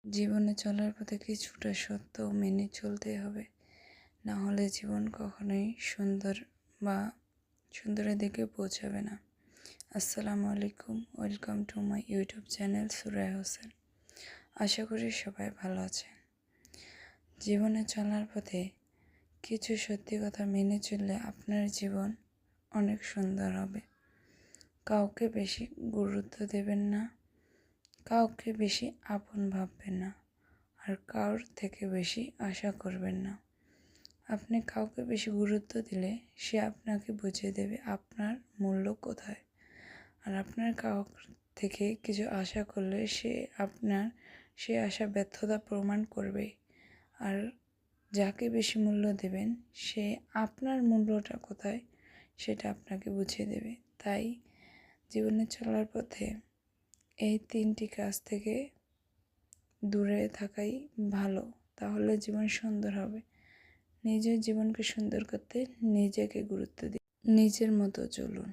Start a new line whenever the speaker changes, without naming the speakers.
জীবনে চলার পথে কিছুটা সত্য মেনে চলতে হবে, না হলে জীবন কখনোই সুন্দর বা সুন্দরের দিকে পৌঁছাবে না। আসসালামু আলাইকুম, welcome to my YouTube channel Suraiya Hossain. আশা করি সবাই ভালো আছেন। জীবনে চলার পথে কিছু সত্যি কথা মেনে চললে আপনার জীবন অনেক সুন্দর হবে। কাউকে বেশি গুরুত্ব দেবেন না, কাউকে বেশি আপন ভাববেন না, আর কারোর থেকে বেশি আশা করবেন না। আপনি কাউকে বেশি গুরুত্ব দিলে সে আপনাকে বুঝিয়ে দেবে আপনার মূল্য কোথায়, আর আপনার কারোর থেকে কিছু আশা করলে সে আশা ব্যর্থতা প্রমাণ করবে। আর যাকে বেশি মূল্য দেবেন সে আপনার মূল্যটা কোথায় সেটা আপনাকে বুঝিয়ে দেবে। তাই জীবনে চলার পথে এই 3টি কাজ থেকে দূরে থাকাই ভালো, তাহলে জীবন সুন্দর হবে। নিজের জীবনকে সুন্দর করতে নিজেকে গুরুত্ব দিন, নিজের মতো চলুন।